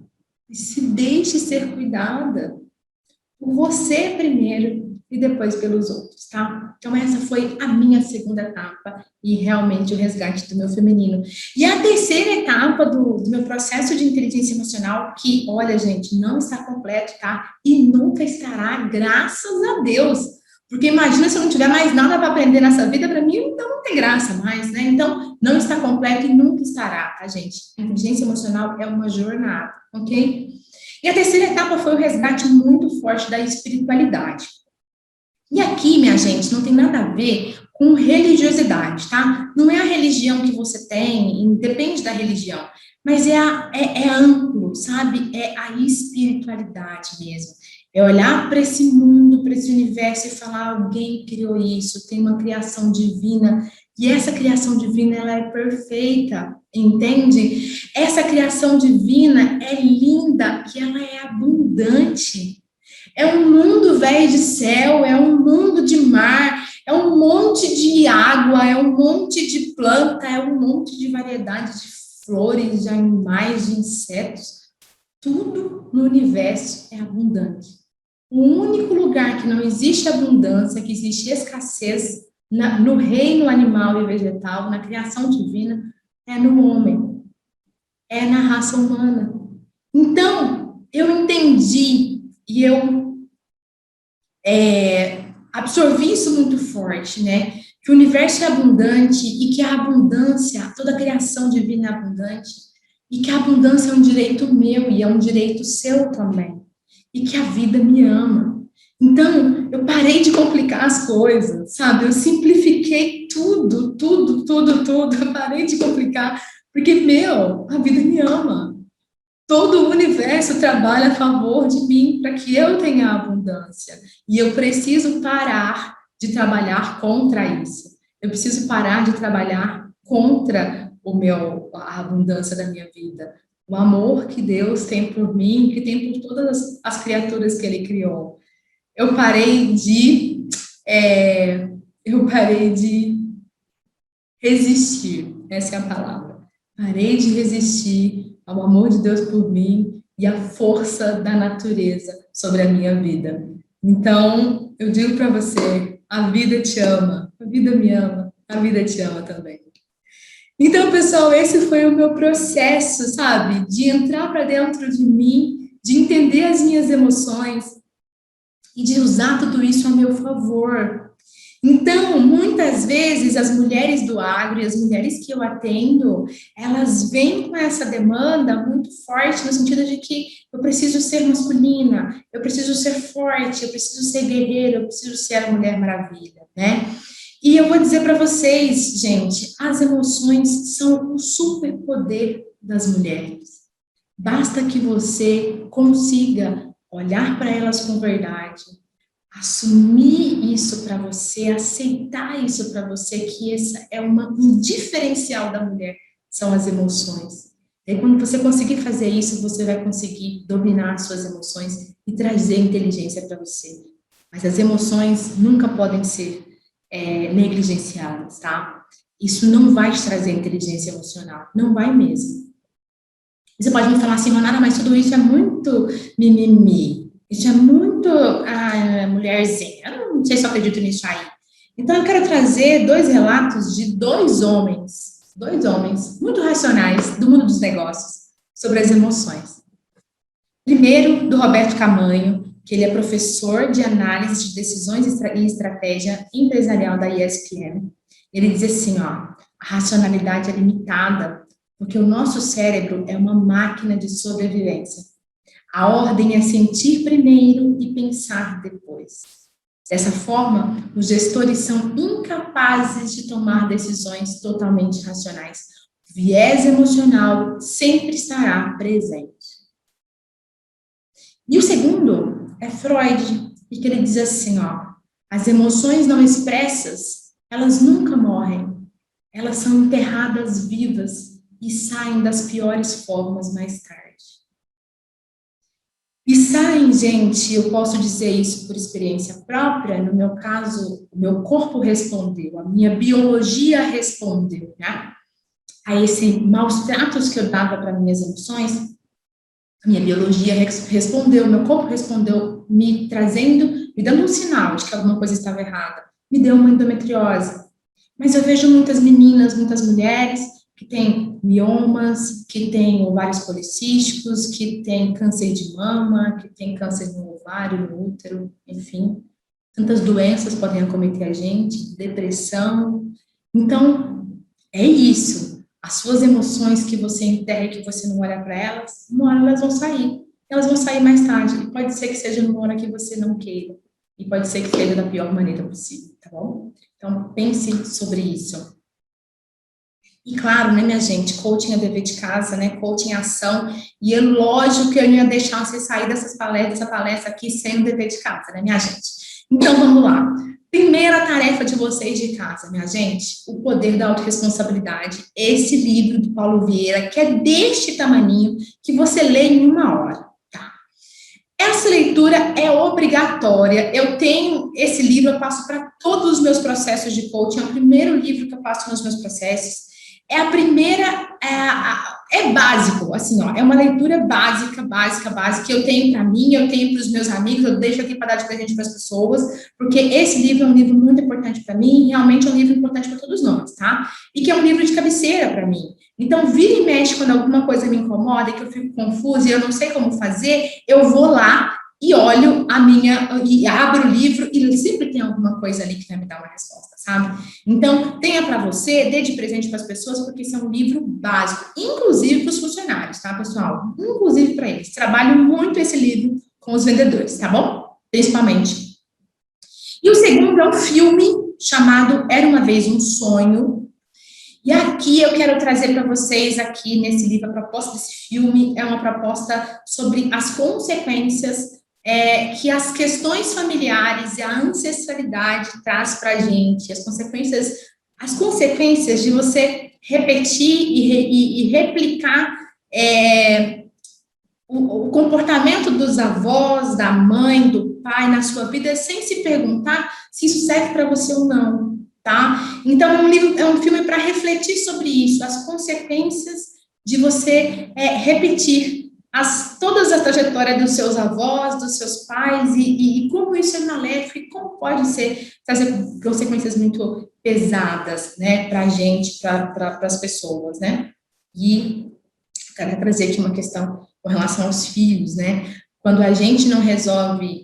S6: E se deixe ser cuidada por você primeiro e depois pelos outros, tá? Então, essa foi a minha segunda etapa e realmente o resgate do meu feminino. E a terceira etapa do meu processo de inteligência emocional, que, olha, gente, não está completo, tá? E nunca estará, graças a Deus. Porque imagina se eu não tiver mais nada para aprender nessa vida, para mim, então não tem graça mais, né? Então, não está completo e nunca estará, tá, gente? A inteligência emocional é uma jornada, ok? E a terceira etapa foi o resgate muito forte da espiritualidade. E aqui, minha gente, não tem nada a ver com religiosidade, tá? Não é a religião que você tem, depende da religião, mas é amplo, sabe? É a espiritualidade mesmo. É olhar para esse mundo, para esse universo e falar, alguém criou isso, tem uma criação divina, e essa criação divina, ela é perfeita, entende? Essa criação divina é linda e ela é abundante. É um mundo velho de céu, é um mundo de mar, é um monte de água, é um monte de planta, é um monte de variedade de flores, de animais, de insetos. Tudo no universo é abundante. O único lugar que não existe abundância, que existe escassez no reino animal e vegetal, na criação divina, é no homem, é na raça humana. Então, eu entendi e eu absorvi isso muito forte, né? Que o universo é abundante e que a abundância, toda a criação divina é abundante e que a abundância é um direito meu e é um direito seu também. E que a vida me ama. Então, eu parei de complicar as coisas, sabe? Eu simplifiquei tudo. Eu parei de complicar, porque, a vida me ama. Todo o universo trabalha a favor de mim para que eu tenha abundância. E eu preciso parar de trabalhar contra isso. Eu preciso parar de trabalhar contra a abundância da minha vida. O amor que Deus tem por mim, que tem por todas as criaturas que Ele criou. Eu parei de resistir, essa é a palavra. Parei de resistir ao amor de Deus por mim e à força da natureza sobre a minha vida. Então, eu digo para você, a vida te ama, a vida me ama, a vida te ama também. Então, pessoal, esse foi o meu processo, sabe? De entrar para dentro de mim, de entender as minhas emoções e de usar tudo isso a meu favor. Então, muitas vezes, as mulheres do agro e as mulheres que eu atendo, elas vêm com essa demanda muito forte, no sentido de que eu preciso ser masculina, eu preciso ser forte, eu preciso ser guerreira, eu preciso ser a Mulher Maravilha, né? E eu vou dizer para vocês, gente, as emoções são o superpoder das mulheres. Basta que você consiga olhar para elas com verdade, assumir isso para você, aceitar isso para você, que esse é um diferencial da mulher, são as emoções. E quando você conseguir fazer isso, você vai conseguir dominar as suas emoções e trazer inteligência para você. Mas as emoções nunca podem ser negligenciadas, tá? Isso não vai te trazer inteligência emocional, não vai mesmo. Você pode me falar assim, Ronara, mas tudo isso é muito mimimi, isso é muito mulherzinha, eu não sei se eu acredito nisso aí. Então eu quero trazer 2 relatos de 2 homens dois homens muito racionais do mundo dos negócios, sobre as emoções. Primeiro, do Roberto Camanho, que ele é professor de análise de decisões e estratégia empresarial da ESPN. Ele diz assim, ó, a racionalidade é limitada, porque o nosso cérebro é uma máquina de sobrevivência. A ordem é sentir primeiro e pensar depois. Dessa forma, os gestores são incapazes de tomar decisões totalmente racionais. O viés emocional sempre estará presente. E o segundo é Freud, e que ele diz assim, ó, as emoções não expressas, elas nunca morrem. Elas são enterradas vivas e saem das piores formas mais tarde. E saem, gente, eu posso dizer isso por experiência própria, no meu caso, o meu corpo respondeu, a minha biologia respondeu, né? A esse maus tratos que eu dava para minhas emoções, a minha biologia respondeu, meu corpo respondeu, me dando um sinal de que alguma coisa estava errada. Me deu uma endometriose. Mas eu vejo muitas meninas, muitas mulheres que têm miomas, que têm ovários policísticos, que têm câncer de mama, que têm câncer no ovário, no útero, enfim. Tantas doenças podem acometer a gente, depressão. Então, é isso. As suas emoções que você enterra e que você não olha para elas, uma hora elas vão sair. Elas vão sair mais tarde. E pode ser que seja numa hora que você não queira. E pode ser que seja da pior maneira possível, tá bom? Então, pense sobre isso. E claro, né, minha gente, coaching é dever de casa, né, coaching é ação, e é lógico que eu não ia deixar você sair dessa palestra aqui sem o dever de casa, né, minha gente? Então, vamos lá. Primeira tarefa de vocês de casa, minha gente, o poder da autorresponsabilidade, esse livro do Paulo Vieira, que é deste tamaninho, que você lê em uma hora, tá? Essa leitura é obrigatória, eu tenho esse livro, eu passo para todos os meus processos de coaching, é o primeiro livro que eu passo nos meus processos, é a primeira, é básico, assim, ó, é uma leitura básica, que eu tenho para mim, eu tenho para os meus amigos, eu deixo aqui para dar de presente para as pessoas, porque esse livro é um livro muito importante para mim, realmente é um livro importante para todos nós, tá? E que é um livro de cabeceira para mim. Então, vira e mexe quando alguma coisa me incomoda, que eu fico confusa e eu não sei como fazer, eu vou lá e olho e abro o livro e sempre tem alguma coisa ali que vai me dar uma resposta, sabe? Então, tenha para você, dê de presente para as pessoas, porque isso é um livro básico, inclusive para os funcionários, tá, pessoal? Inclusive para eles. Trabalho muito esse livro com os vendedores, tá bom? Principalmente. E o segundo é um filme chamado Era Uma Vez um Sonho. E aqui eu quero trazer para vocês, aqui nesse livro, a proposta desse filme é uma proposta sobre as consequências que as questões familiares e a ancestralidade traz para a gente, as consequências de você repetir e replicar o comportamento dos avós, da mãe, do pai na sua vida, sem se perguntar se isso serve para você ou não, tá? Então, é um filme para refletir sobre isso, as consequências de você repetir todas as trajetórias dos seus avós, dos seus pais, e como isso é maléfico e como pode trazer consequências muito pesadas, né, para a gente, para as pessoas, né? E quero trazer aqui uma questão com relação aos filhos, né? Quando a gente não resolve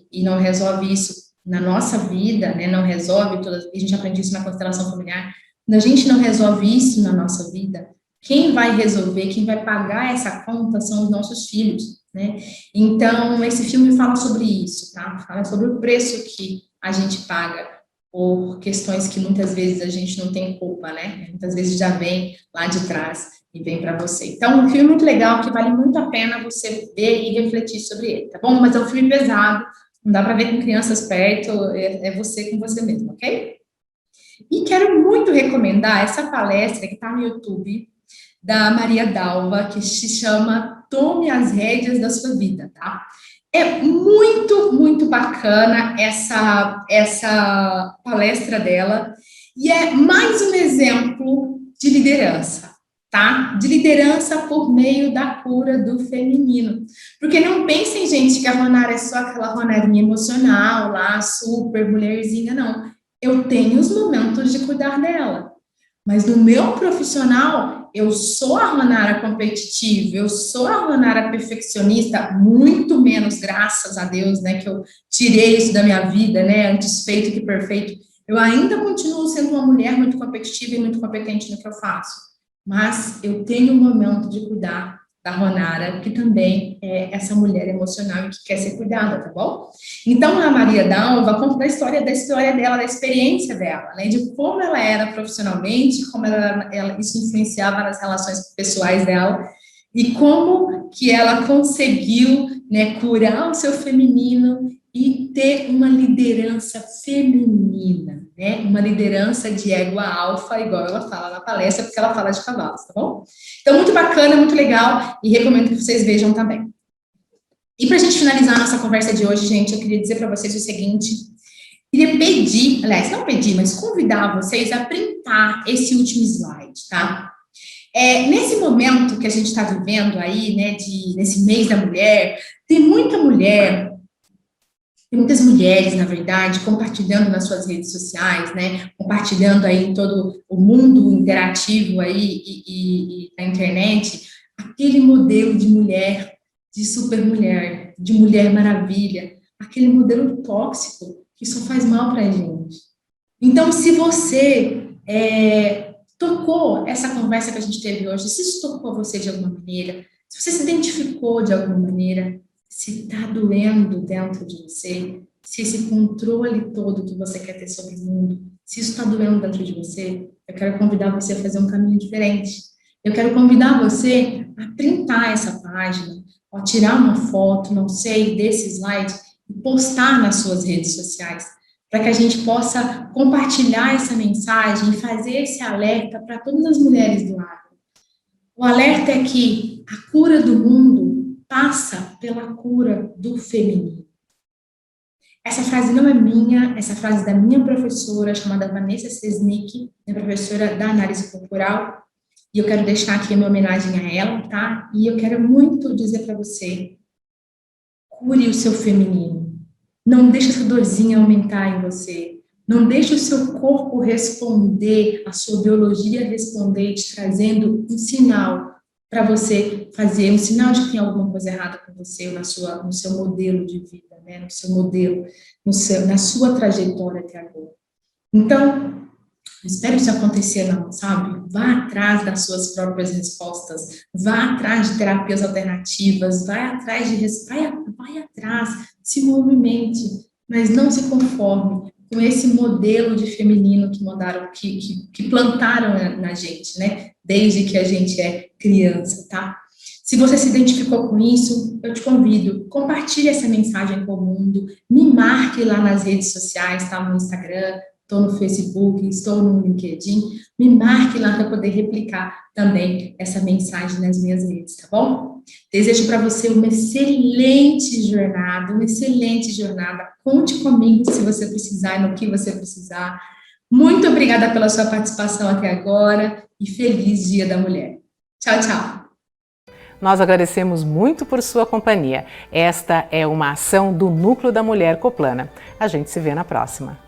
S6: isso na nossa vida, né, não resolve a gente aprende isso na constelação familiar, quando a gente não resolve isso na nossa vida, quem vai resolver, quem vai pagar essa conta são os nossos filhos, né? Então, esse filme fala sobre isso, tá? Fala sobre o preço que a gente paga por questões que muitas vezes a gente não tem culpa, né? Muitas vezes já vem lá de trás e vem para você. Então, um filme muito legal, que vale muito a pena você ver e refletir sobre ele, tá bom? Mas é um filme pesado, não dá para ver com crianças perto, é você com você mesmo, ok? E quero muito recomendar essa palestra que está no YouTube, da Maria Dalva, que se chama Tome as Rédeas da Sua Vida, tá? É muito, muito bacana essa palestra dela, e é mais um exemplo de liderança, tá? De liderança por meio da cura do feminino. Porque não pensem, gente, que a Ronara é só aquela Ronarinha emocional lá, super mulherzinha, não. Eu tenho os momentos de cuidar dela. Mas no meu profissional, eu sou a Ronara competitiva, eu sou a Ronara perfeccionista, muito menos, graças a Deus, né, que eu tirei isso da minha vida, né, antes feito que perfeito. Eu ainda continuo sendo uma mulher muito competitiva e muito competente no que eu faço, mas eu tenho um momento de cuidar da Ronara, que também é essa mulher emocional e que quer ser cuidada, tá bom? Então, a Maria Dalva conta da história dela, da experiência dela, né, de como ela era profissionalmente, como isso influenciava nas relações pessoais dela, e como que ela conseguiu, né, curar o seu feminino e ter uma liderança feminina, né, uma liderança de égua alfa, igual ela fala na palestra, porque ela fala de cavalos, tá bom? Então, muito bacana, muito legal, e recomendo que vocês vejam também. E para a gente finalizar a nossa conversa de hoje, gente, eu queria dizer para vocês o seguinte, queria pedir, aliás, não pedir, mas convidar vocês a printar esse último slide, tá? Nesse momento que a gente está vivendo aí, né, nesse mês da mulher, tem muitas mulheres, na verdade, compartilhando nas suas redes sociais, né, compartilhando aí em todo o mundo interativo aí e na internet, aquele modelo de mulher, de super mulher, de mulher maravilha, aquele modelo tóxico que só faz mal para a gente. Então, se você tocou essa conversa que a gente teve hoje, se isso tocou você de alguma maneira, se você se identificou de alguma maneira, se está doendo dentro de você, se esse controle todo que você quer ter sobre o mundo, se isso está doendo dentro de você, eu quero convidar você a fazer um caminho diferente. Eu quero convidar você a printar essa página, ou tirar uma foto, não sei, desse slide, e postar nas suas redes sociais, para que a gente possa compartilhar essa mensagem e fazer esse alerta para todas as mulheres do agro. O alerta é que a cura do mundo passa pela cura do feminino. Essa frase não é minha, essa frase é da minha professora, chamada Vanessa Sesnick, minha professora da análise corporal, e eu quero deixar aqui a minha homenagem a ela, tá? E eu quero muito dizer para você, cure o seu feminino. Não deixe essa dorzinha aumentar em você. Não deixe o seu corpo responder, a sua biologia responder, te trazendo um sinal para você fazer, um sinal de que tem alguma coisa errada com você, no seu modelo de vida, né? No seu modelo, na sua trajetória até agora. Então, não espero isso acontecer não, sabe? Vá atrás das suas próprias respostas, vá atrás de terapias alternativas, vai atrás, se movimente, mas não se conforme com esse modelo de feminino que plantaram na gente, né? Desde que a gente é criança, tá? Se você se identificou com isso, eu te convido, compartilhe essa mensagem com o mundo, me marque lá nas redes sociais, tá? No Instagram, estou no Facebook, estou no LinkedIn, me marque lá para poder replicar também essa mensagem nas minhas redes, tá bom? Desejo para você uma excelente jornada, conte comigo se você precisar e no que você precisar. Muito obrigada pela sua participação até agora e feliz Dia da Mulher. Tchau, tchau.
S1: Nós agradecemos muito por sua companhia. Esta é uma ação do Núcleo da Mulher Coplana. A gente se vê na próxima.